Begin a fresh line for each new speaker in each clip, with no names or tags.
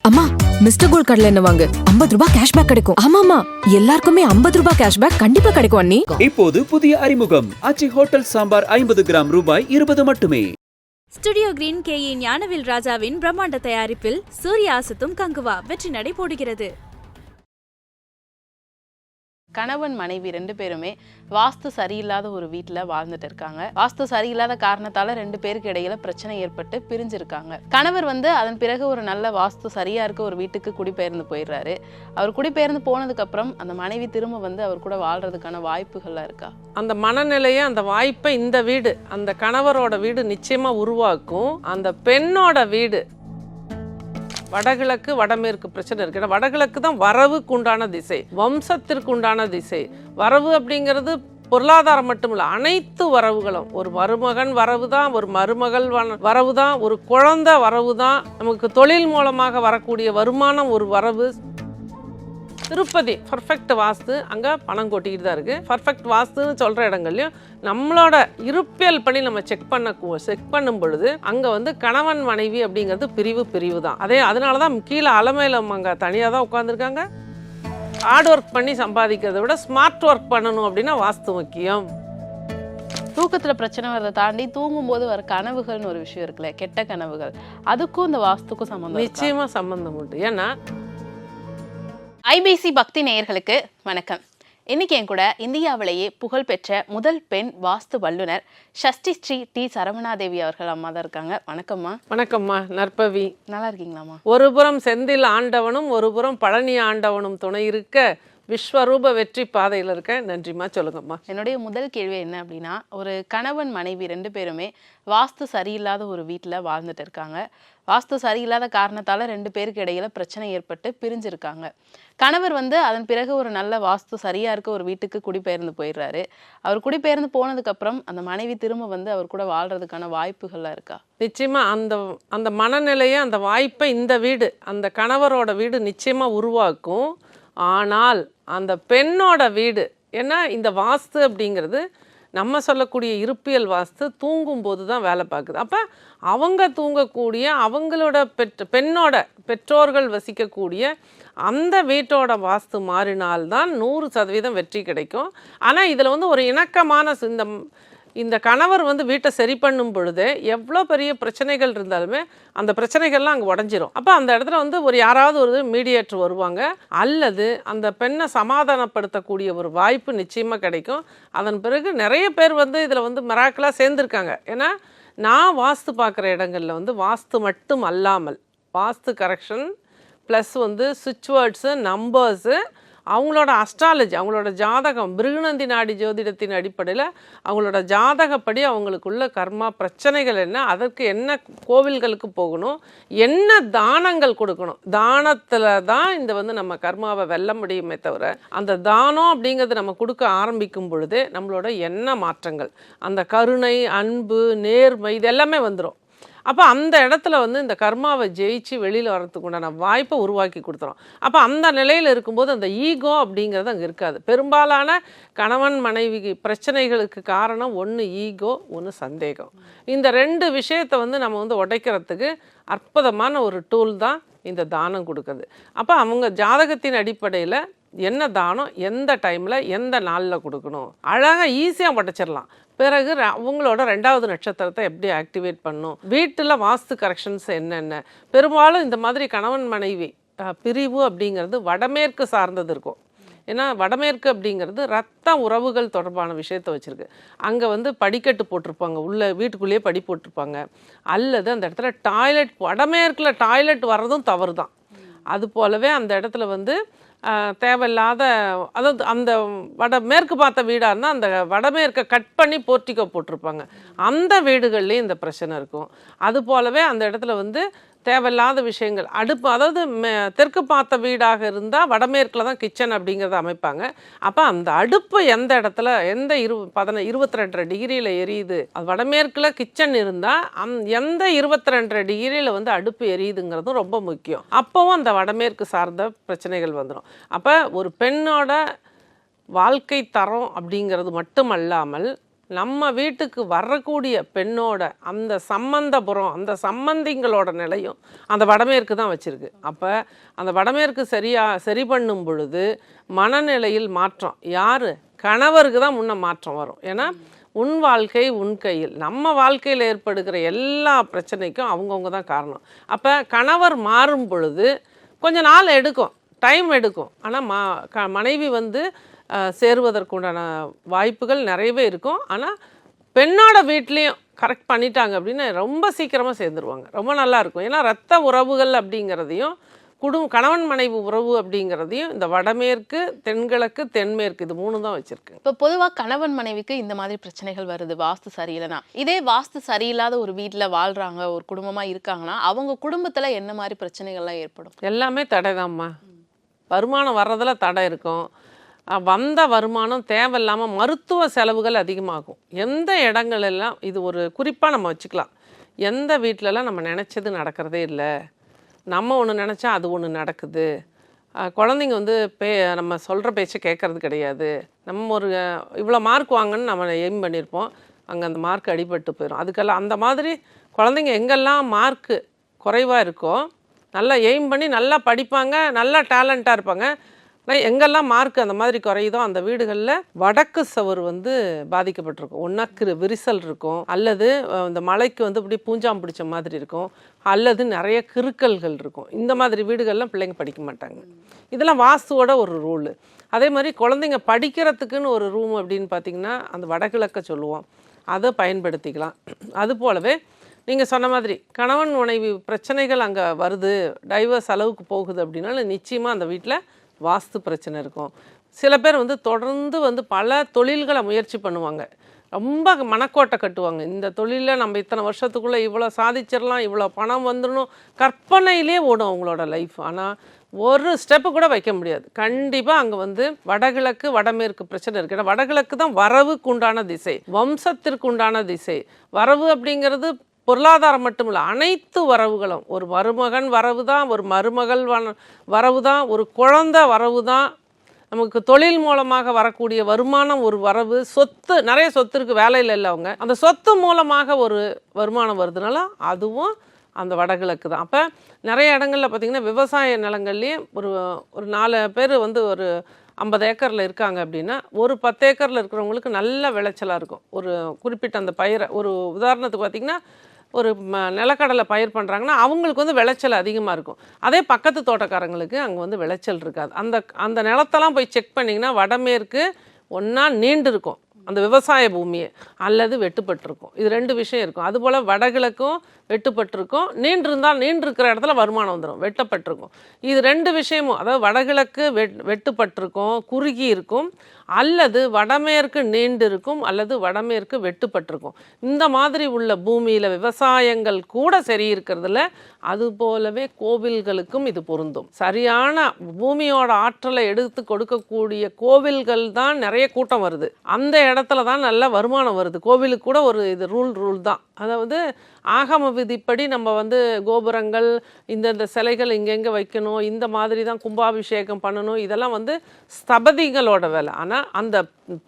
அம்மா mister gold கடலை எண்ணெய் வாங்கு 50 ரூபாய் கேஷ்பேக் கிடைக்கும். ஆமாமா எல்லாருக்குமே 50 ரூபாய் கேஷ்பேக் கண்டிப்பா கிடைக்கும் அண்ணி.
இப்போது புதிய அறிமுகம் ஆச்சி ஹோட்டல் சாம்பார் 50 கிராம் ரூபாய் 20 மட்டுமே.
ஸ்டுடியோ கிரீன் KE ஞானவேல் ராஜாவின் பிரம்மாண்ட தயாரிப்பில் சூர்யா அசத்தும் கங்குவா வெற்றி நடை போடுகிறது.
கணவன் மனைவி 2 பேருமே வாஸ்து சரியில்லாத ஒரு வீட்டில் வாழ்ந்துட்டு இருக்காங்க. வாஸ்து சரியில்லாத காரணத்தால 2 பேருக்கு இடையில பிரச்சனை ஏற்பட்டு பிரிஞ்சிருக்காங்க. கணவர் அதன் பிறகு ஒரு நல்ல வாஸ்து சரியா இருக்க ஒரு வீட்டுக்கு குடிபெயர்ந்து போயிடுறாரு. அவர் குடிபெயர்ந்து போனதுக்கு அப்புறம் அந்த மனைவி திரும்ப அவர் கூட வாழ்றதுக்கான வாய்ப்புகள்லாம் இருக்கா?
அந்த மனநிலையை அந்த வாய்ப்பை இந்த வீடு அந்த கணவரோட வீடு நிச்சயமா உருவாக்கும். அந்த பெண்ணோட வீடு வடகிழக்கு வடமேற்கு பிரச்சனை இருக்கு. ஏன்னா வடகிழக்கு தான் வரவுக்கு உண்டான திசை, வம்சத்திற்கு உண்டான திசை. வரவு அப்படிங்கிறது பொருளாதாரம் மட்டும் இல்லை, அனைத்து வரவுகளும். ஒரு மருமகன் வரவு தான், ஒரு மருமகள் வரவு தான், ஒரு குழந்தை வரவு தான், நமக்கு தொழில் மூலமாக வரக்கூடிய வருமானம் ஒரு வரவு. திருப்பதி பர்ஃபெக்ட் வாஸ்து, அங்கே பணம் கொட்டிக்கிட்டு தான் இருக்குது. பர்ஃபெக்ட் வாஸ்துன்னு சொல்கிற இடங்கள்லையும் நம்மளோட இருப்பியல் படி நம்ம செக் பண்ணும் பொழுது அங்கே கணவன் மனைவி அப்படிங்கிறது பிரிவு தான். அதனால தான் கீழே அலமையில் அங்கே தனியாக தான் உட்காந்துருக்காங்க. ஹார்ட் ஒர்க் பண்ணி சம்பாதிக்கிறத விட ஸ்மார்ட் ஒர்க் பண்ணணும் அப்படின்னா வாஸ்து முக்கியம்.
தூக்கத்தில் பிரச்சனை வரதை தாண்டி தூங்கும்போது வர கனவுகள்னு ஒரு விஷயம் இருக்குல்ல, கெட்ட கனவுகள், அதுக்கும் இந்த வாஸ்துக்கும் சம்மந்தம்?
நிச்சயமாக சம்மந்தம் உண்டு. ஏன்னா
IBC பக்தி நேயர்களுக்கு வணக்கம். இன்னைக்கு என் கூட இந்தியாவிலேயே புகழ்பெற்ற முதல் பெண் வாஸ்து வல்லுனர் ஷஷ்டி ஸ்ரீ டி சரவணாதேவி அவர்கள் அம்மா தான் இருக்காங்க. வணக்கம்மா.
வணக்கம்மா. நற்பவி.
நல்லா இருக்கீங்களாம்மா?
ஒரு புறம் செந்தில் ஆண்டவனும் ஒரு புறம் பழனி ஆண்டவனும் துணை இருக்க விஸ்வரூப வெற்றி பாதையில் இருக்க. நன்றிம்மா. சொல்லுங்கம்மா.
என்னுடைய முதல் கேள்வி என்ன அப்படின்னா, ஒரு கணவன் மனைவி 2 பேருமே வாஸ்து சரியில்லாத ஒரு வீட்டில் வாழ்ந்துட்டு இருக்காங்க. வாஸ்து சரியில்லாத காரணத்தால் 2 பேருக்கு இடையில பிரச்சனை ஏற்பட்டு பிரிஞ்சிருக்காங்க. கணவர் அதன் பிறகு ஒரு நல்ல வாஸ்து சரியா இருக்க ஒரு வீட்டுக்கு குடிபெயர்ந்து போயிடுறாரு. அவர் குடிபெயர்ந்து போனதுக்கு அப்புறம் அந்த மனைவி திரும்ப அவர் கூட வாழ்றதுக்கான வாய்ப்புகள்லாம் இருக்கா?
நிச்சயமா அந்த மனநிலையை அந்த வாய்ப்பை இந்த வீடு அந்த கணவரோட வீடு நிச்சயமா உருவாக்கும். ஆனால் அந்த பெண்ணோட வீடு, ஏன்னா இந்த வாஸ்து அப்படிங்கிறது நம்ம சொல்லக்கூடிய இருப்பியல் வாஸ்து தூங்கும்போது தான் வேலை பார்க்குது. அப்போ அவங்க தூங்கக்கூடிய அவங்களோட பெண்ணோட பெற்றோர்கள் வசிக்கக்கூடிய அந்த வீட்டோட வாஸ்து மாறினால்தான் 100% வெற்றி கிடைக்கும். ஆனால் இதில் ஒரு இணக்கமான இந்த கணவர் வீட்டை சரி பண்ணும் பொழுது எவ்வளோ பெரிய பிரச்சனைகள் இருந்தாலுமே அந்த பிரச்சனைகள்லாம் அங்கே உடஞ்சிரும். அப்போ அந்த இடத்துல ஒரு யாராவது ஒரு மீடியேட்டர் வருவாங்க, அல்லது அந்த பெண்ணை சமாதானப்படுத்தக்கூடிய ஒரு வாய்ப்பு நிச்சயமாக கிடைக்கும். அதன் பிறகு நிறைய பேர் இதில் மிராக்கிளாக சேர்ந்துருக்காங்க. ஏன்னா நான் வாஸ்து பார்க்குற இடங்களில் வாஸ்து மட்டும் அல்லாமல் வாஸ்து கரெக்ஷன் ப்ளஸ் சுவிட்ச் வேர்ட்ஸு, நம்பர்ஸு, அவங்களோட அஸ்ட்ராலஜி, அவங்களோட ஜாதகம், பிருகுநந்தி நாடி ஜோதிடத்தின் அடிப்படையில் அவங்களோட ஜாதகப்படி அவங்களுக்குள்ள கர்மா பிரச்சனைகள் என்ன, அதற்கு என்ன கோவில்களுக்கு போகணும், என்ன தானங்கள் கொடுக்கணும், தானத்தில் தான் இந்த நம்ம கர்மாவை வெல்ல முடியுமே தவிர அந்த தானம் அப்படிங்கிறது நம்ம கொடுக்க ஆரம்பிக்கும் பொழுது நம்மளோட என்ன மாற்றங்கள், அந்த கருணை, அன்பு, நேர்மை இது எல்லாமே வந்துடும். அப்போ அந்த இடத்துல இந்த கர்மாவை ஜெயிச்சு வெளியில் வர்றதுக்கு உண்டான வாய்ப்பை உருவாக்கி கொடுத்துரும். அப்போ அந்த நிலையில் இருக்கும்போது அந்த ஈகோ அப்படிங்கிறது அங்கே இருக்காது. பெரும்பாலான கணவன் மனைவி பிரச்சனைகளுக்கு காரணம் ஒன்று ஈகோ, ஒன்று சந்தேகம். இந்த 2 விஷயத்தை நம்ம உடைக்கிறதுக்கு அற்புதமான ஒரு டூல் தான் இந்த தானம் கொடுக்குறது. அப்போ அவங்க ஜாதகத்தின் அடிப்படையில் என்ன தானம் எந்த டைமில் எந்த நாளில் கொடுக்கணும், அழகாக ஈஸியாக உடைச்சிடலாம். பிறகு அவங்களோட 2வது நட்சத்திரத்தை எப்படி ஆக்டிவேட் பண்ணணும், வீட்டில் வாஸ்து கரெக்ஷன்ஸ் என்னென்ன. பெரும்பாலும் இந்த மாதிரி கணவன் மனைவி பிரிவு அப்படிங்கிறது வடமேற்கு சார்ந்தது இருக்கும். ஏன்னா வடமேற்கு அப்படிங்கிறது ரத்த உறவுகள் தொடர்பான விஷயத்தை வச்சுருக்கு. அங்கே படிக்கட்டு போட்டிருப்பாங்க, உள்ள வீட்டுக்குள்ளேயே படி போட்டிருப்பாங்க, அல்லது அந்த இடத்துல டாய்லெட், வடமேற்கில் டாய்லெட் வர்றதும் தவறு தான். அது போலவே அந்த இடத்துல தேவையில்லாத, அதாவது அந்த வடமேற்கு பார்த்த வீடாக இருந்தால் அந்த வடமேற்கை கட் பண்ணி போர்ட்டிக்கோ போட்டிருப்பாங்க, அந்த வீடுகள்லேயும் இந்த பிரச்சனை இருக்கும். அது போலவே அந்த இடத்துல தேவையில்லாத விஷயங்கள், அடுப்பு, அதாவது தெற்கு பார்த்த வீடாக இருந்தால் வடமேற்கில் தான் கிச்சன் அப்படிங்கிறத அமைப்பாங்க. அப்போ அந்த அடுப்பு எந்த இடத்துல எந்த 22 டிகிரியில் எரியுது, அது வடமேற்கில் கிச்சன் இருந்தால் எந்த 22 டிகிரியில் அடுப்பு எரியுதுங்கிறதும் ரொம்ப முக்கியம். அப்போவும் அந்த வடமேற்கு சார்ந்த பிரச்சனைகள் வந்துடும். அப்போ ஒரு பெண்ணோட வாழ்க்கை தரம் அப்படிங்கிறது மட்டுமல்லாமல் நம்ம வீட்டுக்கு வரக்கூடிய பெண்ணோட அந்த சம்பந்தபுரம், அந்த சம்பந்திங்களோட நிலையும் அந்த வடமேற்கு தான் வச்சுருக்கு. அப்போ அந்த வடமேற்கு சரி பண்ணும் பொழுது மனநிலையில் மாற்றம் யார்? கணவருக்கு தான் முன்ன மாற்றம் வரும். ஏன்னா உன் வாழ்க்கை உன் கையில். நம்ம வாழ்க்கையில் ஏற்படுகிற எல்லா பிரச்சனைக்கும் அவங்கவுங்க தான் காரணம். அப்போ கணவர் மாறும் பொழுது கொஞ்சம் நாள் எடுக்கும், டைம் எடுக்கும். ஆனால் மனைவி வந்து சேருவதற்குண்டான வாய்ப்புகள் நிறையவே இருக்கும். ஆனால் பெண்ணோட வீட்லேயும் கரெக்ட் பண்ணிட்டாங்க அப்படின்னு ரொம்ப சீக்கிரமாக சேர்ந்துருவாங்க. ரொம்ப நல்லாயிருக்கும். ஏன்னா ரத்த உறவுகள் அப்படிங்கிறதையும் கணவன் மனைவி உறவு அப்படிங்கிறதையும் இந்த வடமேற்கு, தென்கிழக்கு, தென்மேற்கு இது 3 தான் வச்சுருக்கு.
இப்போ பொதுவாக கணவன் மனைவிக்கு இந்த மாதிரி பிரச்சனைகள் வருது வாஸ்து சரியில்லைனா. இதே வாஸ்து சரியில்லாத ஒரு வீட்டில் வாழ்கிறாங்க, ஒரு குடும்பமாக இருக்காங்கன்னா அவங்க குடும்பத்தில் என்ன மாதிரி பிரச்சனைகள்லாம் ஏற்படும்?
எல்லாமே தடை தான்மா. வருமானம் வர்றதில் தடை இருக்கும். வந்த வருமானம் தேவையில்லாமல் மருத்துவ செலவுகள் அதிகமாகும். எந்த இடங்களெல்லாம் இது ஒரு குறிப்பாக நம்ம வச்சுக்கலாம். எந்த வீட்டிலலாம் நம்ம நினச்சது நடக்கிறதே இல்லை, நம்ம ஒன்று நினச்சா அது ஒன்று நடக்குது, குழந்தைங்க வந்து நம்ம சொல்கிற பேச்சை கேட்குறது கிடையாது, நம்ம ஒரு இவ்வளோ மார்க் வாங்கன்னு நம்ம எய்ம் பண்ணியிருப்போம், அங்கே அந்த மார்க் அடிபட்டு போயிடும். அதுக்கெல்லாம் அந்த மாதிரி குழந்தைங்க எங்கெல்லாம் மார்க்கு குறைவாக இருக்கோ, நல்லா எய்ம் பண்ணி நல்லா படிப்பாங்க, நல்லா டேலண்ட்டாக இருப்பாங்க. எங்கெல்லாம் மார்க் அந்த மாதிரி குறையுதோ அந்த வீடுகளில் வடக்கு சவர் வந்து பாதிக்கப்பட்டிருக்கும். ஒன்றா விரிசல் இருக்கும், அல்லது இந்த மலைக்கு வந்து இப்படி பூஞ்சாம் பிடிச்ச மாதிரி இருக்கும், அல்லது நிறைய கிறுக்கல்கள் இருக்கும். இந்த மாதிரி வீடுகள்லாம் பிள்ளைங்க படிக்க மாட்டாங்க. இதெல்லாம் வாஸ்துவோட ஒரு ரூலு. அதே மாதிரி குழந்தைங்க படிக்கிறதுக்குன்னு ஒரு ரூம் அப்படின்னு பார்த்திங்கன்னா அந்த வடகிழக்க சொல்லுவோம், அதை பயன்படுத்திக்கலாம். அது போலவே நீங்கள் சொன்ன மாதிரி கணவன் மனைவி பிரச்சனைகள் அங்கே வருது, டைவர்ஸ் அளவுக்கு போகுது அப்படின்னாலும் நிச்சயமாக அந்த வீட்டில் வாஸ்து பிரச்சனை இருக்கும். சில பேர் வந்து தொடர்ந்து வந்து பல தொழில்களை முயற்சி பண்ணுவாங்க, ரொம்ப மனக்கோட்டை கட்டுவாங்க. இந்த தொழிலில் நம்ம இத்தனை வருஷத்துக்குள்ளே இவ்வளோ சாதிச்சிடலாம், இவ்வளோ பணம் வந்துடணும், கற்பனையிலே ஓடும் அவங்களோட லைஃப். ஆனால் ஒரு ஸ்டெப்பு கூட வைக்க முடியாது. கண்டிப்பாக அங்கே வந்து வடகிழக்கு வடமேற்கு பிரச்சனை இருக்குது. ஏன்னா வடகிழக்கு தான் வரவுக்கு உண்டான திசை, வம்சத்திற்கு உண்டான திசை. வரவு அப்படிங்கிறது பொருளாதாரம் மட்டும் இல்லை, அனைத்து வரவுகளும். ஒரு மருமகன் வரவு தான், ஒரு மருமகள் வரவு தான், ஒரு குழந்தை வரவு தான், நமக்கு தொழில் மூலமாக வரக்கூடிய வருமானம் ஒரு வரவு, சொத்து நிறைய சொத்து இருக்குது, வேலையில் இல்லை அவங்க, அந்த சொத்து மூலமாக ஒரு வருமானம் வருதுனால அதுவும் அந்த வடகிழக்கு தான். அப்போ நிறைய இடங்களில் பார்த்திங்கன்னா விவசாய நிலங்கள்லேயே ஒரு 4 பேர் வந்து ஒரு 50 ஏக்கரில் இருக்காங்க அப்படின்னா ஒரு 10 ஏக்கரில் இருக்கிறவங்களுக்கு நல்ல விளைச்சலாக இருக்கும். ஒரு குறிப்பிட்ட அந்த பயிரை ஒரு உதாரணத்துக்கு பார்த்திங்கன்னா ஒரு நிலக்கடலை பயிர் பண்ணுறாங்கன்னா அவங்களுக்கு வந்து விளைச்சல் அதிகமாக இருக்கும். அதே பக்கத்து தோட்டக்காரங்களுக்கு அங்கே வந்து விளைச்சல் இருக்காது. அந்த நிலத்தெல்லாம் போய் செக் பண்ணிங்கன்னா வடமேற்கு ஒன்றா நீண்டு இருக்கும் அந்த விவசாய பூமியை, அல்லது வெட்டுப்பட்டிருக்கும். இது 2 விஷயம் இருக்கும். அதுபோல் வடகிழக்கும் வெட்டுப்பட்டிருக்கும், நீண்டிருக்கிற இடத்துல வருமானம் வந்துடும், வெட்டப்பட்டிருக்கும். இது 2 விஷயமும், அதாவது வடகிழக்கு வெட்டுப்பட்டிருக்கும், குறுகி இருக்கும், அல்லது வடமேற்கு நீண்டு இருக்கும், அல்லது வடமேற்கு வெட்டுப்பட்டிருக்கும். இந்த மாதிரி உள்ள பூமியில் விவசாயங்கள் கூட சரி இருக்கிறதுல, அது போலவே கோவில்களுக்கும் இது பொருந்தும். சரியான பூமியோட ஆற்றலை எடுத்து கொடுக்கக்கூடிய கோவில்கள் தான் நிறைய கூட்டம் வருது, அந்த இடத்துல தான் நல்ல வருமானம் வருது. கோவிலுக்கு கூட ஒரு இது ரூல் தான். அதாவது ஆகம விதிப்படி நம்ம வந்து கோபுரங்கள், இந்த சிலைகள் இங்கெங்கே வைக்கணும், இந்த மாதிரி தான் கும்பாபிஷேகம் பண்ணணும், இதெல்லாம் வந்து ஸ்தபதிகளோட வேலை. ஆனால் அந்த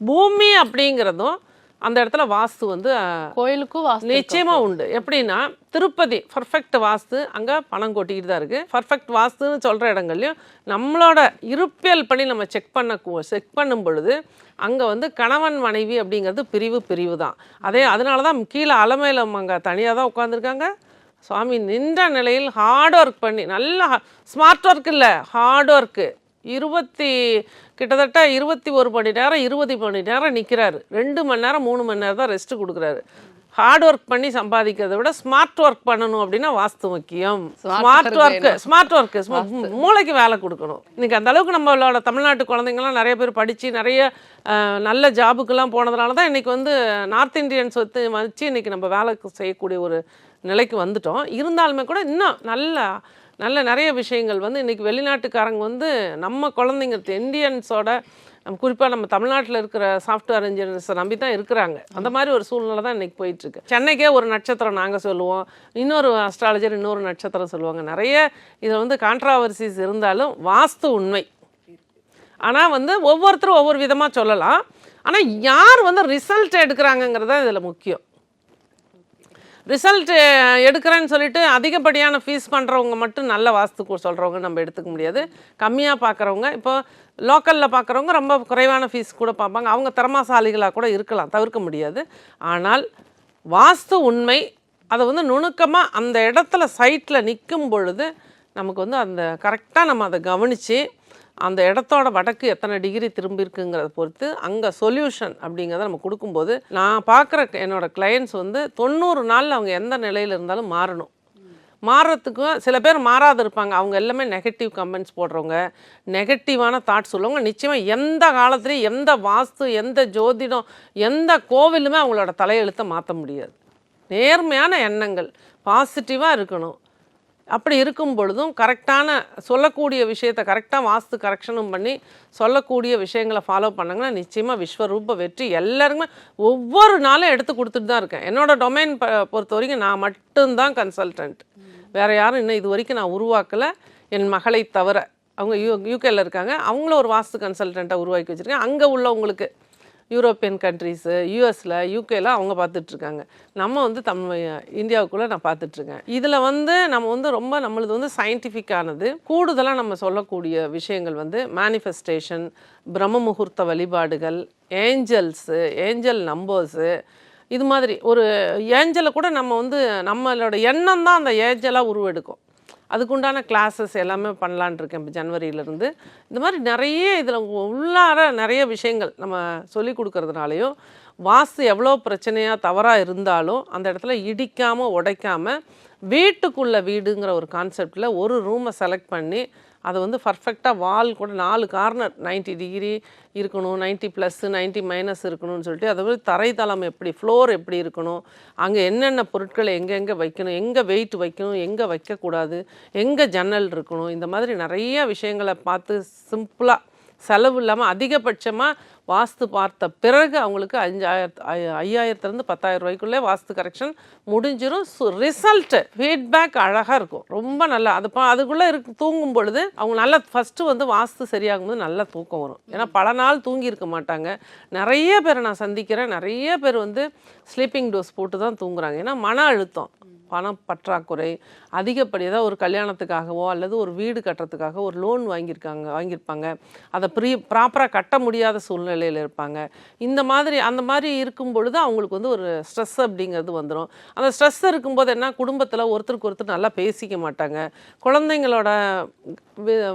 பூமி அப்படிங்கிறதும் அந்த இடத்துல வாஸ்து வந்து
கோயிலுக்கும் வாஸ்து
நிச்சயமாக உண்டு. எப்படின்னா திருப்பதி பர்ஃபெக்ட் வாஸ்து, அங்கே பணம் கொட்டிக்கிட்டு தான் இருக்குது. பர்ஃபெக்ட் வாஸ்துன்னு சொல்கிற இடங்கள்லையும் நம்மளோட இருப்பியல் படி நம்ம செக் பண்ணும் பொழுது அங்கே வந்து கணவன் மனைவி அப்படிங்கிறது பிரிவு தான். அதனால தான் கீழே அலமையில் அங்கே தனியாக தான் உட்காந்துருக்காங்க. சுவாமி நின்ற நிலையில் ஹார்ட் ஒர்க் பண்ணி, நல்லா ஸ்மார்ட் ஒர்க் இல்லை, ஹார்ட் ஒர்க்கு, கிட்டத்தட்ட 21 மணி நேரம் 20 மணி நேரம் நிற்கிறாரு. 2 மணி நேரம் 3 மணி நேரம் தான் ரெஸ்ட்டு கொடுக்குறாரு. ஹார்ட் ஒர்க் பண்ணி சம்பாதிக்கிறத விட ஸ்மார்ட் ஒர்க் பண்ணணும் அப்படின்னா வாஸ்து முக்கியம். ஸ்மார்ட் ஒர்க்கு மூளைக்கு வேலை கொடுக்கணும். இன்றைக்கி அந்த அளவுக்கு நம்மளோட தமிழ்நாட்டு குழந்தைங்கள்லாம் நிறைய பேர் படித்து நிறைய நல்ல ஜாபுக்கெல்லாம் போனதுனால தான் இன்றைக்கி வந்து நார்த் இந்தியன்ஸ் வச்சு இன்றைக்கி நம்ம வேலை செய்யக்கூடிய ஒரு நிலைக்கு வந்துட்டோம். இருந்தாலுமே கூட இன்னும் நல்ல நிறைய விஷயங்கள் வந்து இன்றைக்கி வெளிநாட்டுக்காரங்க வந்து நம்ம குழந்தைங்க இந்தியன்ஸோட குறிப்பாக நம்ம தமிழ்நாட்டில் இருக்கிற சாஃப்ட்வேர் இன்ஜினியர்ஸை நம்பி தான் இருக்கிறாங்க. அந்த மாதிரி ஒரு சூழ்நிலை தான் இன்றைக்கி போயிட்டுருக்கு. சென்னைக்கே ஒரு நட்சத்திரம் நாங்கள் சொல்லுவோம், இன்னொரு அஸ்ட்ராலஜர் இன்னொரு நட்சத்திரம் சொல்லுவாங்க. நிறைய இதில் வந்து கான்ட்ராவர்சிஸ் இருந்தாலும் வாஸ்து உண்மை. ஆனால் வந்து ஒவ்வொருத்தரும் ஒவ்வொரு விதமாக சொல்லலாம். ஆனால் யார் வந்து ரிசல்ட் எடுக்கிறாங்கங்கிறது தான் இதில் முக்கியம். ரிசல்ட் எடுக்கிறேன்னு சொல்லிட்டு அதிகப்படியான ஃபீஸ் பண்ணுறவங்க மட்டும் நல்ல வாஸ்து சொல்கிறவங்க நம்ம எடுத்துக்க முடியாது. கம்மியாக பார்க்குறவங்க, இப்போ லோக்கலில் பார்க்குறவங்க ரொம்ப குறைவான ஃபீஸ் கூட பார்ப்பாங்க, அவங்க திறமாசாலிகளாக கூட இருக்கலாம், தவிர்க்க முடியாது. ஆனால் வாஸ்து உண்மை அதை வந்து நுணுக்கமாக அந்த இடத்துல சைட்டில் நிற்கும் பொழுது நமக்கு வந்து அந்த கரெக்டாக நம்ம அதை கவனித்து அந்த இடத்தோட வடக்கு எத்தனை டிகிரி திரும்பி இருக்குங்கிறத பொறுத்து அங்கே சொல்யூஷன் அப்படிங்கிறத நம்ம கொடுக்கும்போது, நான் பார்க்குற என்னோடய கிளையண்ட்ஸ் வந்து 90 நாளில் அவங்க எந்த நிலையில் இருந்தாலும் மாறணும். மாறுறதுக்கும் சில பேர் மாறாது இருப்பாங்க, அவங்க எல்லாமே நெகட்டிவ் கமெண்ட்ஸ் போடுறவங்க, நெகட்டிவான தாட்ஸ் சொல்லுவாங்க. நிச்சயமாக எந்த காலத்துலேயும் எந்த வாஸ்து, எந்த ஜோதிடம், எந்த கோவிலுமே அவங்களோட தலையெழுத்தை மாற்ற முடியாது. நேர்மையான எண்ணங்கள், பாசிட்டிவாக இருக்கணும். அப்படி இருக்கும் பொழுதும் கரெக்டான சொல்லக்கூடிய விஷயத்தை கரெக்டாக வாஸ்து கரெக்ஷனும் பண்ணி சொல்லக்கூடிய விஷயங்களை ஃபாலோ பண்ணாங்கன்னா நிச்சயமாக விஸ்வரூப வெற்றி எல்லாருக்குமே ஒவ்வொரு நாளும் எடுத்து கொடுத்துட்டு தான் இருக்கேன். என்னோடய டொமைன் பொறுத்த வரைக்கும் நான் மட்டும்தான் கன்சல்டன்ட், வேறு யாரும் இன்னும் இது வரைக்கும் நான் உருவாக்கலை. என் மகளை தவிர அவங்க யூகேல இருக்காங்க, அவங்கள ஒரு வாஸ்து கன்சல்டண்ட்டாக உருவாக்கி வச்சுருக்கேன். அங்கே உள்ளவங்களுக்கு யூரோப்பியன் கண்ட்ரீஸு, யூஎஸில், யூகேல அவங்க பார்த்துட்ருக்காங்க. நம்ம வந்து இந்தியாவுக்குள்ளே நான் பார்த்துட்ருக்கேன். இதில் வந்து நம்ம வந்து ரொம்ப நம்மளது வந்து சயின்டிஃபிக்கானது. கூடுதலாக நம்ம சொல்லக்கூடிய விஷயங்கள் வந்து மேனிஃபெஸ்டேஷன், பிரம்ம முகூர்த்த வழிபாடுகள், ஏஞ்சல்ஸு, ஏஞ்சல் நம்பர்ஸு, இது மாதிரி ஒரு ஏஞ்சலை கூட நம்ம வந்து நம்மளோட எண்ணம் தான் அந்த ஏஞ்சலாக உருவெடுக்கும். அதுக்குண்டான கிளாஸஸ் எல்லாமே பண்ணலான் இருக்கேன் இப்போ ஜனவரியிலேருந்து. இந்த மாதிரி நிறைய இதில் உள்ளார நிறைய விஷயங்கள் நம்ம சொல்லி கொடுக்கறதுனாலையும் வாஸ்து எவ்வளோ பிரச்சனையாக தவறாக இருந்தாலும் அந்த இடத்துல இடிக்காமல் உடைக்காமல் வீட்டுக்குள்ளே வீடுங்கிற ஒரு கான்செப்டில் ஒரு ரூமை செலக்ட் பண்ணி அதை வந்து பர்ஃபெக்டாக வால் கூட 4 கார்னர் 90 டிகிரி இருக்கணும், 90+, 90- இருக்கணும்னு சொல்லிட்டு அதை வந்து தரைத்தளம் எப்படி, ஃப்ளோர் எப்படி இருக்கணும், அங்கே என்னென்ன பொருட்களை எங்கெங்கே வைக்கணும், எங்கே வெயிட் வைக்கணும், எங்கே வைக்கக்கூடாது, எங்கே ஜன்னல் இருக்கணும், இந்த மாதிரி நிறைய விஷயங்களை பார்த்து சிம்பிளாக செலவு இல்லாமல் அதிகபட்சமாக வாஸ்து பார்த்த பிறகு அவங்களுக்கு 5,000 10,000 ரூபாய்க்குள்ளே வாஸ்து கரெக்ஷன் முடிஞ்சிடும். ரிசல்ட்டு ஃபீட்பேக் அழகாக இருக்கும், ரொம்ப நல்லா. அதுக்குள்ளே தூங்கும் பொழுது அவங்க நல்லா ஃபஸ்ட்டு வந்து வாஸ்து சரியாகும்போது நல்லா தூக்கம் வரும். ஏன்னா பல நாள் தூங்கி இருக்க மாட்டாங்க. நிறைய பேரை நான் சந்திக்கிறேன், நிறைய பேர் வந்து ஸ்லீப்பிங் டோஸ் போட்டு தான் தூங்குறாங்க. ஏன்னா மன அழுத்தம், பணம் பற்றாக்குறை, அதிகப்படியாக ஒரு கல்யாணத்துக்காகவோ அல்லது ஒரு வீடு கட்டுறதுக்காக ஒரு லோன் வாங்கியிருப்பாங்க, அதை ப்ராப்பராக கட்ட முடியாத சூழ்நிலையில் இருப்பாங்க. இந்த மாதிரி அந்த மாதிரி இருக்கும் பொழுது அவங்களுக்கு வந்து ஒரு ஸ்ட்ரெஸ் அப்படிங்கிறது வந்துடும். அந்த ஸ்ட்ரெஸ் இருக்கும்போது என்ன, குடும்பத்தில் ஒருத்தருக்கு ஒருத்தர் நல்லா பேசிக்க மாட்டாங்க, குழந்தைங்களோட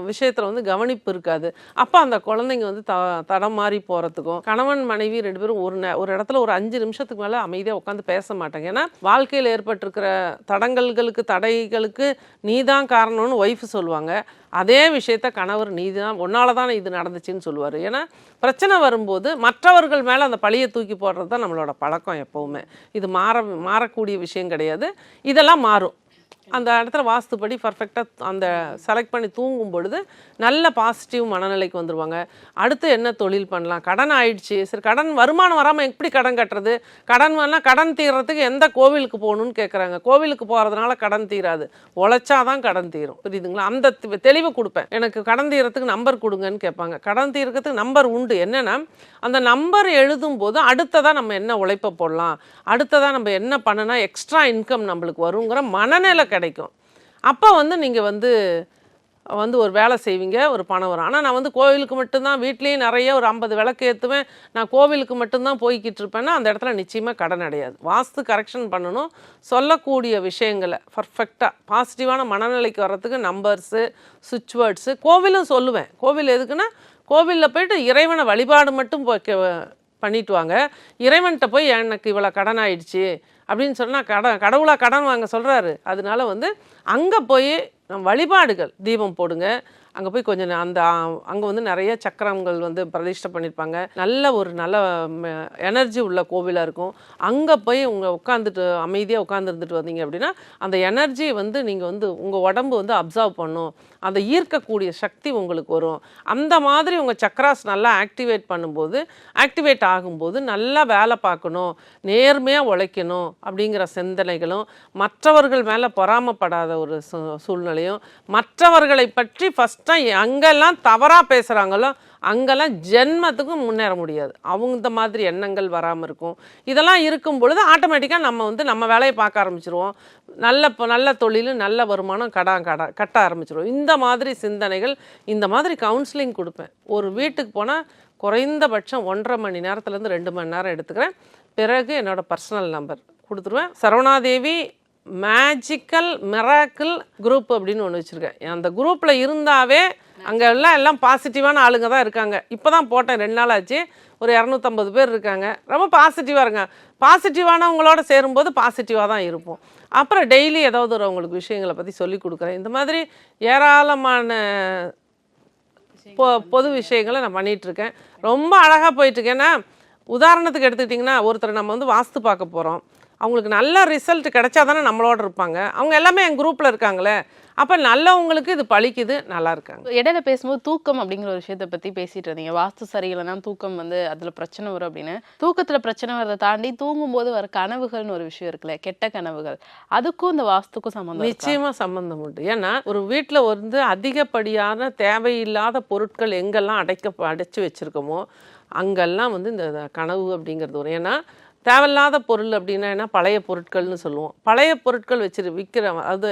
விஷயத்தில் வந்து கவனிப்பு இருக்காது. அப்போ அந்த குழந்தைங்க வந்து தடம் மாறி போகிறதுக்கும், கணவன் மனைவி 2 பேரும் ஒரு இடத்துல ஒரு 5 நிமிஷத்துக்கு மேலே அமைதியாக உட்காந்து பேச மாட்டாங்க. ஏன்னா வாழ்க்கையில் ஏற்பட்டிருக்கிற தடைகளுக்கு நீ தான் காரணம்னு ஒய்ஃபு சொல்லுவாங்க. அதே விஷயத்த கணவர் நீ தான், உன்னால தான் இது நடந்துச்சுன்னு சொல்லுவார். ஏன்னா பிரச்சனை வரும்போது மற்றவர்கள் மேலே அந்த பழியை தூக்கி போடுறது தான் நம்மளோட பழக்கம் எப்போவுமே. இது மாறக்கூடிய விஷயம் கிடையாது. இதெல்லாம் மாறும். அந்த இடத்துல வாஸ்துப்படி பர்ஃபெக்டாக அந்த செலக்ட் பண்ணி தூங்கும் பொழுது நல்ல பாசிட்டிவ் மனநிலைக்கு வந்துடுவாங்க. அடுத்து என்ன தொழில் பண்ணலாம், கடன் ஆயிடுச்சு, சரி கடன் வருமானம் வராமல் எப்படி கடன் கட்டுறது, கடன் வரலாம், கடன் தீர்றதுக்கு எந்த கோவிலுக்கு போகணுன்னு கேட்குறாங்க. கோவிலுக்கு போகிறதுனால கடன் தீராது, உழைச்சாதான் கடன் தீரும், புரியுதுங்களா? அந்த தெளிவை கொடுப்பேன். எனக்கு கடன் தீரத்துக்கு நம்பர் கொடுங்கன்னு கேட்பாங்க. கடன் தீர்றதுக்கு நம்பர் உண்டு. என்னென்னா அந்த நம்பர் எழுதும் போது அடுத்ததாக நம்ம என்ன உழைப்பை போடலாம், அடுத்ததாக நம்ம என்ன பண்ணுனா எக்ஸ்ட்ரா இன்கம் நம்மளுக்கு வருங்கிற மனநிலை கிடைக்கும். அப்போ வந்து நீங்கள் வந்து ஒரு வேலை செய்வீங்க, ஒரு பணம் வரும். ஆனால் நான் வந்து கோவிலுக்கு மட்டும்தான், வீட்லேயும் நிறைய ஒரு 50 விளக்கு ஏற்றுவேன், நான் கோவிலுக்கு மட்டும்தான் போய்கிட்டு இருப்பேன்னா அந்த இடத்துல நிச்சயமாக கடன் அடையாது. வாஸ்து கரெக்ஷன் பண்ணணும். சொல்லக்கூடிய விஷயங்களை பர்ஃபெக்டாக பாசிட்டிவான மனநிலைக்கு வர்றதுக்கு நம்பர்ஸு, சுவிட்ச் வேர்ட்ஸு, கோவிலும் சொல்லுவேன். கோவில் எதுக்குன்னா, கோவிலில் போய்ட்டு இறைவனை வழிபாடு மட்டும் பண்ணிட்டு வாங்க. இறைவன்கிட்ட போய் எனக்கு இவ்வளோ கடன் ஆயிடுச்சு அப்படின்னு சொன்னால் கடவுளாக கடன் வாங்க சொல்கிறாரு. அதனால வந்து அங்கே போய் வழிபாடுகள், தீபம் போடுங்க. அங்கே போய் கொஞ்சம் அங்கே வந்து நிறைய சக்கரங்கள் வந்து பிரதிஷ்டை பண்ணியிருப்பாங்க. நல்ல எனர்ஜி உள்ள கோவிலாக இருக்கும். அங்கே போய் உட்காந்துட்டு அமைதியாக உட்காந்துருந்துட்டு வந்தீங்க அப்படின்னா அந்த எனர்ஜி வந்து நீங்கள் வந்து உங்கள் உடம்பு வந்து அப்சர்வ் பண்ணும், அந்த ஈர்க்கக்கூடிய சக்தி உங்களுக்கு வரும். அந்த மாதிரி உங்கள் சக்கராஸ் நல்லா ஆக்டிவேட் ஆகும்போது நல்லா வேலை பார்க்கணும், நேர்மையாக உழைக்கணும் அப்படிங்கிற சிந்தனைகளும், மற்றவர்கள் மேலே பொறாமப்படாத ஒரு சூழ்நிலையும், மற்றவர்களை பற்றி ஃபஸ்ட்டு கஷ்டம் அங்கெல்லாம் தவறாக பேசுகிறாங்களோ அங்கெல்லாம் ஜென்மத்துக்கும் முன்னேற முடியாது. அவங்க இந்த மாதிரி எண்ணங்கள் வராமல் இருக்கும். இதெல்லாம் இருக்கும் பொழுது ஆட்டோமேட்டிக்காக நம்ம வந்து நம்ம வேலையை பார்க்க ஆரம்பிச்சிருவோம். நல்ல தொழில், நல்ல வருமானம் கட்ட ஆரம்பிச்சிருவோம். இந்த மாதிரி சிந்தனைகள், இந்த மாதிரி கவுன்சிலிங் கொடுப்பேன். ஒரு வீட்டுக்கு போனால் குறைந்தபட்சம் 1.5 மணி நேரத்துலேருந்து 2 மணி நேரம் எடுத்துக்கிறேன். பிறகு என்னோடய பர்சனல் நம்பர் கொடுத்துருவேன். சரவணாதேவி மேஜிக்கல் மிராக்கிள் குரூப் அப்படின்னு ஒன்று வச்சுருக்கேன். அந்த குரூப்பில் இருந்தாவே அங்கே எல்லாம் பாசிட்டிவான ஆளுங்க தான் இருக்காங்க. இப்போ தான் போட்டேன், 2 நாள் ஆச்சு. ஒரு 250 பேர் இருக்காங்க. ரொம்ப பாசிட்டிவாக இருங்க. பாசிட்டிவானவங்களோட சேரும்போது பாசிட்டிவாக தான் இருப்போம். அப்புறம் டெய்லி ஏதாவது ஒரு அவங்களுக்கு விஷயங்களை பற்றி சொல்லி கொடுக்குறேன். இந்த மாதிரி ஏராளமான பொது விஷயங்களை நான் பண்ணிகிட்ருக்கேன். ரொம்ப அழகாக போயிட்டுருக்கேன். ஏன்னா உதாரணத்துக்கு எடுத்துக்கிட்டிங்கன்னா, ஒருத்தர் நம்ம வந்து வாஸ்து பார்க்க போகிறோம். அவங்களுக்கு நல்ல ரிசல்ட் கிடைச்சா தானே நம்மளோட இருப்பாங்க. அவங்க எல்லாமே என் குரூப்பில் இருக்காங்களே, அப்போ நல்லவங்களுக்கு இது பழிக்குது, நல்லா இருக்காங்க.
இடையில பேசும்போது தூக்கம் அப்படிங்கிற ஒரு விஷயத்தை பற்றி பேசிட்டு இருந்தீங்க. வாஸ்து சரியில்லைன்னா தூக்கம் வந்து அதில் பிரச்சனை வரும் அப்படின்னு. தூக்கத்தில் பிரச்சனை வரதை தாண்டி தூங்கும்போது வர கனவுகள்னு ஒரு விஷயம் இருக்குல்ல, கெட்ட கனவுகள், அதுக்கும் இந்த வாஸ்துக்கும் சம்மந்தம்?
நிச்சயமாக சம்மந்தம் உண்டு. ஏன்னா ஒரு வீட்டில் வந்து அதிகப்படியான தேவையில்லாத பொருட்கள் எங்கெல்லாம் அடைச்சு வச்சுருக்கோமோ அங்கெல்லாம் வந்து இந்த கனவு அப்படிங்கிறது வரும். ஏன்னா தேவையில்லாத பொருள் அப்படின்னா என்ன, பழைய பொருட்கள்னு சொல்லுவோம். பழைய பொருட்கள் விற்கிற அது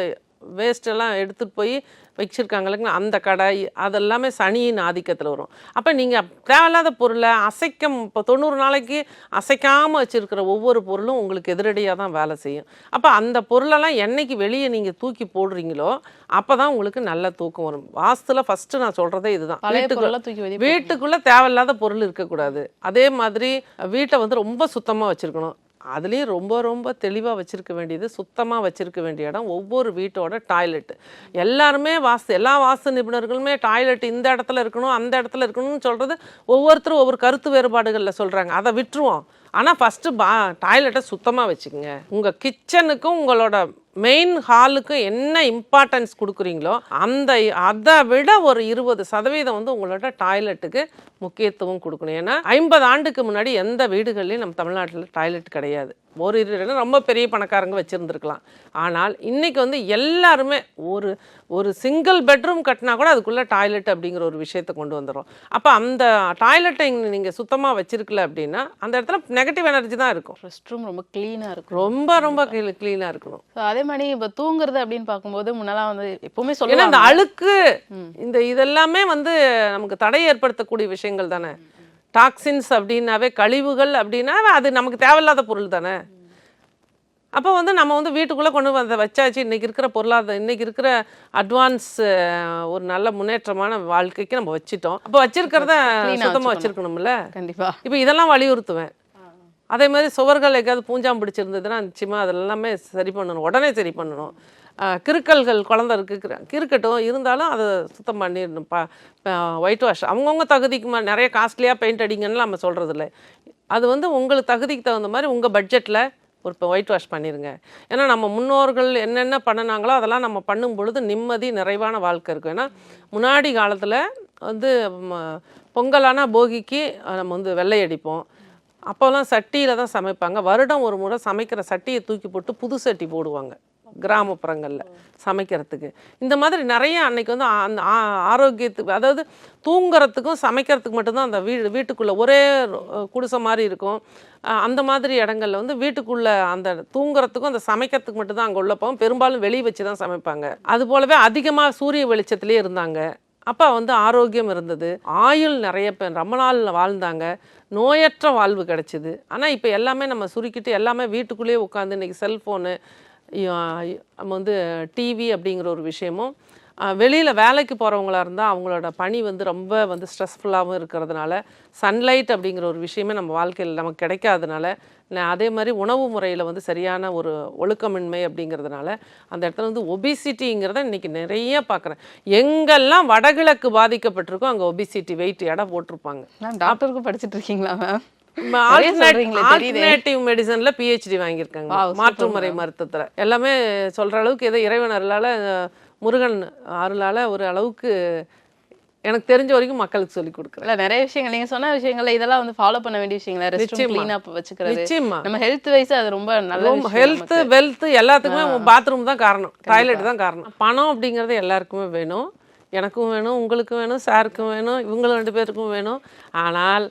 வேஸ்ட்டெல்லாம் எடுத்துகிட்டு போய் வச்சுருக்காங்களுக்கு அந்த கடை அதெல்லாமே சனியின் ஆதிக்கத்தில் வரும். அப்போ நீங்கள் தேவையில்லாத பொருளை இப்போ 90 நாளைக்கு அசைக்காமல் வச்சுருக்கிற ஒவ்வொரு பொருளும் உங்களுக்கு எதிரடியாக தான் வேலை செய்யும். அப்போ அந்த பொருளெல்லாம் என்னைக்கு வெளியே நீங்கள் தூக்கி போடுறீங்களோ அப்போ தான் உங்களுக்கு நல்ல தூக்கம் வரும். வாஸ்துல ஃபஸ்ட்டு நான் சொல்கிறதே இதுதான். வீட்டுக்குள்ளே தேவையில்லாத பொருள் இருக்கக்கூடாது. அதே மாதிரி வீட்டை வந்து ரொம்ப சுத்தமாக வச்சுருக்கணும். அதுலேயும் ரொம்ப ரொம்ப தெளிவாக வச்சுருக்க வேண்டியது, சுத்தமாக வச்சுருக்க வேண்டிய இடம் ஒவ்வொரு வீட்டோட டாய்லெட்டு. எல்லாருமே எல்லா வாஸ்து நிபுணர்களுமே டாய்லெட் இந்த இடத்துல இருக்கணும், அந்த இடத்துல இருக்கணும்னு சொல்கிறது ஒவ்வொருத்தரும் ஒவ்வொரு கருத்து வேறுபாடுகளில் சொல்கிறாங்க. அதை விட்டுருவோம். ஆனால் ஃபஸ்ட்டு டாய்லெட்டை சுத்தமாக வச்சுக்கோங்க. உங்கள் கிச்சனுக்கும் உங்களோட மெயின் ஹாலுக்கும் என்ன இம்பார்ட்டன்ஸ் கொடுக்குறீங்களோ அதை விட ஒரு 20% வந்து உங்களோட டாய்லெட்டுக்கு முக்கியத்துவம் கொடுக்கணும். ஏன்னா 50 ஆண்டுக்கு முன்னாடி எந்த வீடுகள்லையும் நம்ம தமிழ்நாட்டில் டாய்லெட் கிடையாது. ஒரு ரொம்ப பெரிய பணக்காரங்க வச்சுருந்துருக்கலாம். ஆனால் இன்றைக்கி வந்து எல்லாருமே ஒரு சிங்கிள் பெட்ரூம் கட்டினா கூட அதுக்குள்ளே டாய்லெட் அப்படிங்கிற ஒரு விஷயத்தை கொண்டு வந்துடும். அப்போ அந்த டாய்லெட்டை நீங்கள் சுத்தமாக வச்சுருக்கல அப்படின்னா அந்த இடத்துல நெகட்டிவ் எனர்ஜி தான் இருக்கும்.
ரெஸ்ட் ரூம் ரொம்ப க்ளீனாக இருக்கும்.
ரொம்ப க்ளீனாக இருக்கணும்.
அதே மாதிரி இப்போ தூங்குறது அப்படின்னு பார்க்கும்போது முன்னெல்லாம் வந்து எப்பவுமே சொல்லுவாங்க,
அந்த அழுக்கு இதெல்லாமே வந்து நமக்கு தடை ஏற்படுத்தக்கூடிய விஷயங்கள் தானே. டாக்ஸின்ஸ் அப்படின்னாவே, கழிவுகள் அப்படின்னாவே அது நமக்கு தேவையில்லாத பொருள் தானே. அப்போ வந்து நம்ம வந்து வீட்டுக்குள்ளே கொண்டு வந்து வச்சாச்சு. இன்றைக்கி இருக்கிற இன்றைக்கி இருக்கிற அட்வான்ஸ் ஒரு நல்ல முன்னேற்றமான வாழ்க்கைக்கு நம்ம வச்சுட்டோம். அப்போ வச்சிருக்கிறத சுத்தமாக வச்சுருக்கணும்ல.
கண்டிப்பாக.
இப்போ இதெல்லாம் வலியுறுத்துவேன். அதே மாதிரி சுவர்கள் எங்கேயாவது பூஞ்சாம் பிடிச்சிருந்ததுன்னா நிச்சயமாக அதெல்லாமே சரி பண்ணணும், உடனே சரி பண்ணணும். கிறுக்கல்கள் குழந்தை இருக்கட்டும், இருந்தாலும் அதை சுத்தம் பண்ணிடணும். ஒயிட் வாஷ் அவங்கவுங்க தகுதிக்கு நிறைய காஸ்ட்லியாக பெயிண்ட் அடிங்கன்னு நம்ம சொல்கிறதில்ல. அது வந்து உங்களுக்கு தகுதிக்கு தகுந்த மாதிரி உங்கள் பட்ஜெட்டில் இப்போ ஒயிட் வாஷ் பண்ணிடுங்க. ஏன்னா நம்ம முன்னோர்கள் என்னென்ன பண்ணினாங்களோ அதெல்லாம் நம்ம பண்ணும் பொழுது நிம்மதி நிறைவான வாழ்க்கை இருக்கும். ஏன்னா முன்னாடி காலத்தில் வந்து பொங்கலானா போகிக்கு நம்ம வந்து வெள்ளை அடிப்போம். அப்போல்லாம் சட்டியில் தான் சமைப்பாங்க. வருடம் ஒரு முறை சமைக்கிற சட்டியை தூக்கி போட்டு புது சட்டி போடுவாங்க கிராமப்புறங்களில் சமைக்கிறதுக்கு. இந்த மாதிரி நிறைய அன்னைக்கு வந்து அந்த ஆரோக்கியத்துக்கு, அதாவது தூங்குறதுக்கும் சமைக்கிறதுக்கு மட்டும்தான் அந்த வீட்டுக்குள்ளே ஒரே குடிசை மாதிரி இருக்கும். அந்த மாதிரி இடங்கள்ல வந்து வீட்டுக்குள்ளே அந்த தூங்குறதுக்கும் அந்த சமைக்கிறதுக்கு மட்டும்தான் அங்கே உள்ள போவோம். பெரும்பாலும் வெளியே வச்சு தான் சமைப்பாங்க. அது போலவே அதிகமாக சூரிய வெளிச்சத்துலேயே இருந்தாங்க. அப்போ வந்து ஆரோக்கியம் இருந்தது. ஆயுள் நிறைய பேர் ரொம்ப நாள் வாழ்ந்தாங்க. நோயற்ற வாழ்வு கிடச்சிது. ஆனால் இப்போ எல்லாமே நம்ம சுருக்கிட்டு எல்லாமே வீட்டுக்குள்ளேயே உட்காந்து இன்றைக்கி செல்ஃபோனு, நம்ம வந்து டிவி அப்படிங்கிற ஒரு விஷயமும், வெளியில் வேலைக்கு போகிறவங்களா இருந்தால் அவங்களோட பணி வந்து ரொம்ப வந்து ஸ்ட்ரெஸ்ஃபுல்லாகவும் இருக்கிறதுனால, சன்லைட் அப்படிங்கிற ஒரு விஷயமே நம்ம வாழ்க்கையில் நமக்கு கிடைக்காதனால, அதே மாதிரி உணவு முறையில் வந்து சரியான ஒரு ஒழுக்கமின்மை அப்படிங்கிறதுனால அந்த இடத்துல வந்து ஒபிசிட்டிங்கிறத இன்றைக்கி நிறைய பார்க்குறேன். எங்கெல்லாம் வடகிழக்கு பாதிக்கப்பட்டிருக்கோ அங்கே ஒபிசிட்டி வெயிட் எடை போட்டிருப்பாங்க.
டாக்டருக்கு படிச்சுட்டு இருக்கீங்களா மேம்?
ஆல்டர்னேட்டிவ் மெடிசன்ல PhD வாங்கியிருக்காங்க. மாற்றுமுறை மருத்துவத்துல எல்லாமே சொல்ற அளவுக்கு ஏதோ இறைவன் அருளால, முருகன் அருளால ஒரு அளவுக்கு எனக்கு தெரிஞ்ச வரைக்கும் மக்களுக்கு சொல்லி கொடுக்குறேன்.
இல்ல நிறைய விஷயங்கள் நீங்க சொன்ன விஷயங்கள்ல இதெல்லாம் வந்து ஃபாலோ பண்ண வேண்டிய விஷயங்களா? ரெஸ்ட் ரூம் க்ளீனா வச்சுக்கிறது,
நிச்சயமா
நம்ம ஹெல்த் வைஸ் அது ரொம்ப நல்ல விஷயம்.
ஹெல்த் வெல்த் எல்லாத்துக்குமே பாத்ரூம் தான் காரணம், டாய்லெட் தான் காரணம். பணம் அப்படிங்கிறது எல்லாருக்குமே வேணும். எனக்கும் வேணும், உங்களுக்கும் வேணும், சாருக்கும் வேணும், இவங்களும் 2 பேருக்கும் வேணும். ஆனால்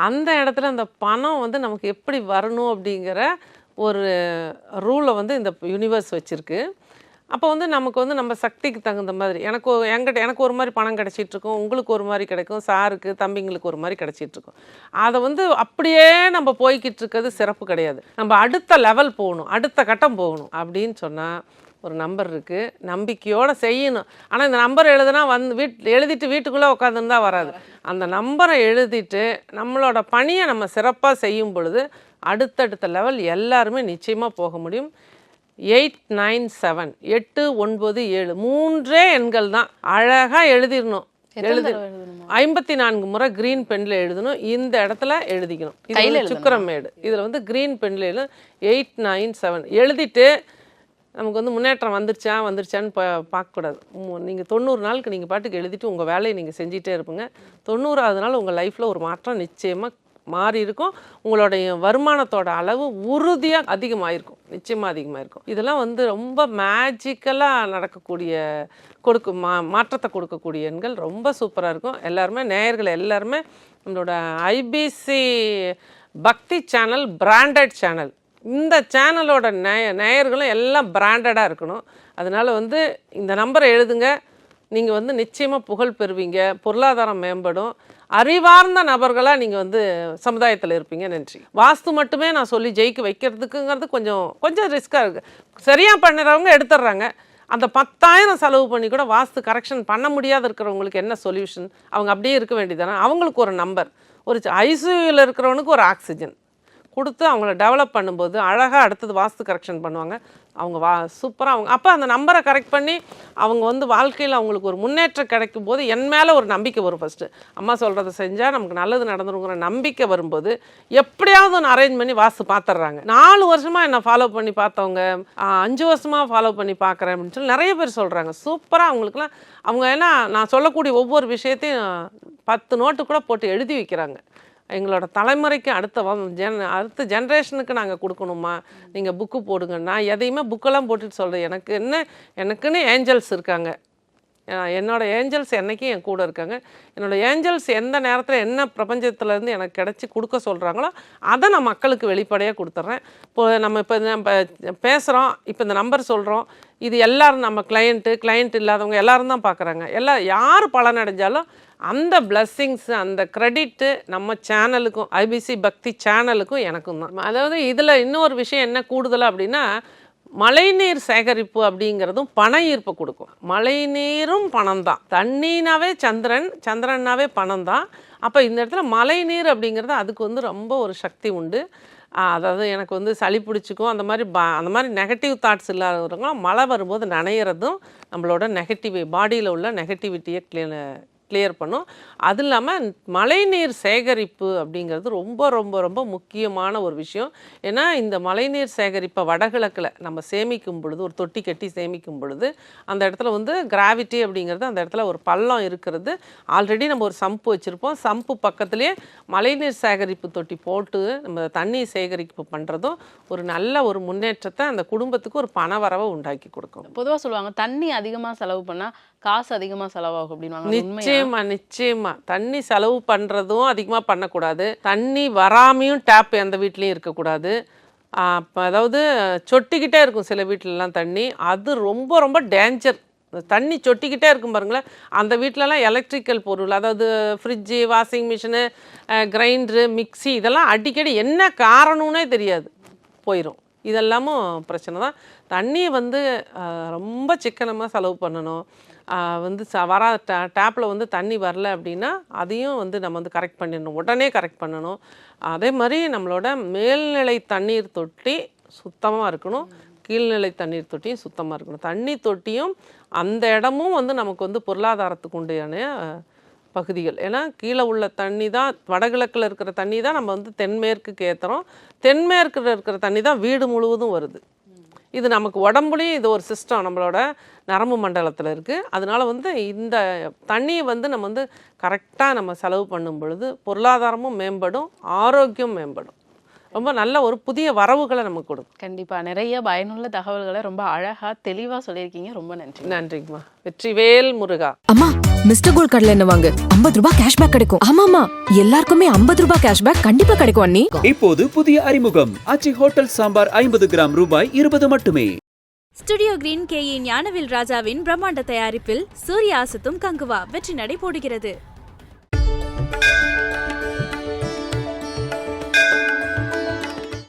அந்த இடத்துல அந்த பணம் வந்து நமக்கு எப்படி வரணும் அப்படிங்கிற ஒரு ரூலை வந்து இந்த யூனிவர்ஸ் வச்சுருக்கு. அப்போ வந்து நமக்கு வந்து நம்ம சக்திக்கு தகுந்த மாதிரி எனக்கு ஒரு மாதிரி பணம் கிடச்சிட்ருக்கும், உங்களுக்கு ஒரு மாதிரி கிடைக்கும், சாருக்கு தம்பிங்களுக்கு ஒரு மாதிரி கிடச்சிட்ருக்கும். அதை வந்து அப்படியே நம்ம போய்கிட்டு இருக்கிறது சிறப்பு கிடையாது. நம்ம அடுத்த லெவல் போகணும், அடுத்த கட்டம் போகணும் அப்படின்னு சொன்னால் ஒரு நம்பர் இருக்குது, நம்பிக்கையோடு செய்யணும். ஆனால் இந்த நம்பர் எழுதுனா எழுதிட்டு வீட்டுக்குள்ளே உட்காந்துருந்தா வராது. அந்த நம்பரை எழுதிட்டு நம்மளோட பணியை நம்ம சிறப்பாக செய்யும் பொழுது அடுத்தடுத்த லெவல் எல்லாருமே நிச்சயமாக போக முடியும். 897 897 3 எண்கள் தான். அழகாக எழுதிடணும். 54 முறை க்ரீன் பென்ல எழுதணும். இந்த இடத்துல எழுதிக்கணும். இது சுக்கிரமேடு. இதில் வந்து க்ரீன் பென்ல எழுதணும். 897 எழுதிட்டு நமக்கு வந்து முன்னேற்றம் வந்துருச்சான்னு பார்க்கக்கூடாது. நீங்கள் 90 நாளுக்கு நீங்கள் பாட்டுக்கு எழுதிட்டு உங்கள் வேலையை நீங்கள் செஞ்சிட்டே இருப்பீங்க. 90ஆவது நாள் உங்கள் லைஃப்பில் ஒரு மாற்றம் நிச்சயமாக மாறி இருக்கும். உங்களுடைய வருமானத்தோட அளவு உறுதியாக அதிகமாகிருக்கும், நிச்சயமாக அதிகமாகிருக்கும். இதெல்லாம் வந்து ரொம்ப மேஜிக்கலாக நடக்கக்கூடிய மாற்றத்தை கொடுக்கக்கூடிய எண்கள் ரொம்ப சூப்பராக இருக்கும். எல்லாருமே நேயர்கள் எல்லாருமே நம்மளோட ஐபிசி பக்தி சேனல் பிராண்டட் சேனல். இந்த சேனலோட நேயர்களும் எல்லாம் பிராண்டடாக இருக்கணும். அதனால் வந்து இந்த நம்பரை எழுதுங்க. நீங்கள் வந்து நிச்சயமாக புகழ் பெறுவீங்க, பொருளாதாரம் மேம்படும், அறிவார்ந்த நபர்களாக நீங்கள் வந்து சமுதாயத்தில் இருப்பீங்க. நன்றி. வாஸ்து மட்டுமே நான் சொல்லி ஜெயிக்க வைக்கிறதுக்குங்கிறது கொஞ்சம் ரிஸ்க்காக இருக்குது. சரியாக பண்ணுறவங்க எடுத்துடுறாங்க. அந்த 10,000 செலவு பண்ணி கூட வாஸ்து கரெக்ஷன் பண்ண முடியாத இருக்கிறவங்களுக்கு என்ன சொல்யூஷன்? அவங்க அப்படியே இருக்க வேண்டியதானே. அவங்களுக்கு ஒரு நம்பர், ஒரு ஐசியூவில் இருக்கிறவனுக்கு ஒரு ஆக்சிஜன் கொடுத்து அவங்கள டெவலப் பண்ணும்போது அழகாக அடுத்தது வாஸ்து கரெக்ஷன் பண்ணுவாங்க. அவங்க சூப்பராக அப்போ அந்த நம்பரை கரெக்ட் பண்ணி அவங்க வந்து வாழ்க்கையில் அவங்களுக்கு ஒரு முன்னேற்றம் கிடைக்கும் போது என் மேலே ஒரு நம்பிக்கை வரும். ஃபஸ்ட்டு அம்மா சொல்கிறத செஞ்சால் நமக்கு நல்லது நடந்துருங்கிற நம்பிக்கை வரும்போது எப்படியாவது ஒன்று அரேஞ்ச் பண்ணி வாஸ்து பார்த்துட்றாங்க. 4 வருஷமாக என்னை ஃபாலோ பண்ணி பார்த்தவங்க 5 வருஷமாக ஃபாலோ பண்ணி பார்க்குறேன் அப்படின்னு சொல்லி நிறைய பேர் சொல்கிறாங்க. சூப்பராக அவங்களுக்குலாம் அவங்க ஏன்னா நான் சொல்லக்கூடிய ஒவ்வொரு விஷயத்தையும் 10 நோட்டு கூட போட்டு எழுதி வைக்கிறாங்க. எங்களோட தலைமுறைக்கு அடுத்த ஜென்ரேஷனுக்கு நாங்கள் கொடுக்கணுமா, நீங்கள் புக்கு போடுங்க. நான் எதையுமே புக்கெல்லாம் போட்டுட்டு சொல்கிறேன். எனக்குன்னு ஏஞ்சல்ஸ் இருக்காங்க. என்னோடய ஏஞ்சல்ஸ் என்றைக்கும் என் கூட இருக்காங்க. என்னோடய ஏஞ்சல்ஸ் எந்த நேரத்தில் என்ன பிரபஞ்சத்துலேருந்து எனக்கு கிடச்சி கொடுக்க சொல்கிறாங்களோ அதை நான் மக்களுக்கு வெளிப்படையாக கொடுத்துட்றேன். நம்ம பேசுகிறோம், இப்போ இந்த நம்பர் சொல்கிறோம், இது எல்லோரும் நம்ம கிளையண்ட் இல்லாதவங்க எல்லோரும் தான் பார்க்குறாங்க. யார் பலனடைஞ்சாலும் அந்த பிளஸ்ஸிங்ஸ் அந்த கிரெடிட்டு நம்ம சேனலுக்கும் ஐபிசி பக்தி சேனலுக்கும் எனக்கும் தான். அதாவது இதில் இன்னொரு விஷயம் என்ன கூடுதலாக அப்படின்னா மழைநீர் சேகரிப்பு அப்படிங்கிறதும் பண ஈர்ப்பு கொடுக்கும். மழைநீரும் பணம் தான். தண்ணினாவே சந்திரன்னாவே பணம் தான். அப்போ இந்த இடத்துல மழைநீர் அப்படிங்கிறது அதுக்கு வந்து ரொம்ப ஒரு சக்தி உண்டு. அதாவது எனக்கு வந்து சளி பிடிச்சிக்கும் அந்த மாதிரி நெகட்டிவ் தாட்ஸ் இல்லாதவங்களும் மழை வரும்போது நனையிறதும் நம்மளோட பாடியில் உள்ள நெகட்டிவிட்டியை கிளியர் பண்ணும். அது இல்லாமல் மழைநீர் சேகரிப்பு அப்படிங்கிறது ரொம்ப ரொம்ப ரொம்ப முக்கியமான ஒரு விஷயம். ஏன்னா இந்த மழைநீர் சேகரிப்பை வடகிழக்கில் நம்ம சேமிக்கும் பொழுது ஒரு தொட்டி கட்டி சேமிக்கும் பொழுது அந்த இடத்துல வந்து கிராவிட்டி அப்படிங்கிறது அந்த இடத்துல ஒரு பள்ளம் இருக்கிறது. ஆல்ரெடி நம்ம ஒரு சம்பு வச்சுருப்போம். சம்பு பக்கத்துலேயே மழைநீர் சேகரிப்பு தொட்டி போட்டு நம்ம தண்ணி சேகரிப்பு பண்ணுறதும் ஒரு நல்ல ஒரு முன்னேற்றத்தை அந்த குடும்பத்துக்கு ஒரு பண வரவை உண்டாக்கி கொடுக்கும்.
பொதுவாக சொல்லுவாங்க தண்ணி அதிகமாக செலவு பண்ணால் காசு அதிகமாக செலவாகும் அப்படின்வாங்க.
நிச்சயமா தண்ணி செலவு பண்ணுறதும் அதிகமாக பண்ணக்கூடாது. தண்ணி வராமையும் டேப் எந்த வீட்லேயும் இருக்கக்கூடாது. அதாவது சொட்டிக்கிட்டே இருக்கும் சில வீட்டிலலாம் தண்ணி. அது ரொம்ப ரொம்ப டேஞ்சர். தண்ணி சொட்டிக்கிட்டே இருக்கும் பாருங்களேன். அந்த வீட்டிலலாம் எலக்ட்ரிக்கல் பொருள், அதாவது fridge, washing machine, grinder, mixie இதெல்லாம் அடிக்கடி என்ன காரணம்னே தெரியாது போயிடும். இதெல்லாமும் பிரச்சனை தான். தண்ணியை வந்து ரொம்ப சிக்கனமாக செலவு பண்ணணும். வந்து டேப்பில் வந்து தண்ணி வரல அப்படின்னா அதையும் வந்து நம்ம வந்து கரெக்ட் பண்ணிடணும், உடனே கரெக்ட் பண்ணணும். அதே மாதிரி நம்மளோட மேல்நிலை தண்ணீர் தொட்டி சுத்தமாக இருக்கணும், கீழ்நிலை தண்ணீர் தொட்டியும் சுத்தமாக இருக்கணும். தண்ணி தொட்டியும் அந்த இடமும் வந்து நமக்கு வந்து பொருளாதாரத்துக்கு உண்டான பகுதிகள். ஏன்னா கீழே உள்ள தண்ணி தான் வடகிழக்கில் இருக்கிற தண்ணி தான் நம்ம வந்து தென்மேற்குக்கு ஏற்றுறோம். தென்மேற்கில் இருக்கிற தண்ணி தான் வீடு முழுவதும் வருது. இது நமக்கு உடம்புலையும் இது ஒரு சிஸ்டம் நம்மளோட நரம்பு மண்டலத்தில் இருக்குது. அதனால வந்து இந்த தண்ணியை வந்து நம்ம வந்து கரெக்டாக நம்ம செலவு பண்ணும் பொழுது பொருளாதாரமும் மேம்படும், ஆரோக்கியம் மேம்படும். ரொம்ப நல்ல ஒரு புதிய வரவுகளை நமக்கு கொடுக்கும்.
கண்டிப்பாக நிறைய பயனுள்ள தகவல்களை ரொம்ப அழகாக தெளிவாக சொல்லியிருக்கீங்க. ரொம்ப நன்றி.
நன்றிங்கம்மா. வெற்றிவேல் முருகா.
அம்மா மிஸ்டர் கோல்ட் கடலை எண்ணெய் வாங்கு, 50 ரூபாய் கேஷ்பேக் கிடைக்கும். ஆமாமா, எல்லாருக்குமே 50 ரூபாய் கேஷ்பேக் கண்டிப்பா கிடைக்கும் அண்ணி.
இப்போது புதிய அறிமுகம் ஆச்சி ஹோட்டல் சாம்பார் 50 கிராம் ரூபாய் 20 மட்டுமே.
ஸ்டுடியோ கிரீன் KE ஞானவேல் ராஜாவின் பிரம்மாண்ட தயாரிப்பில் சூர்யா அசத்தும் கங்குவா வெற்றி நடை போடுகிறது.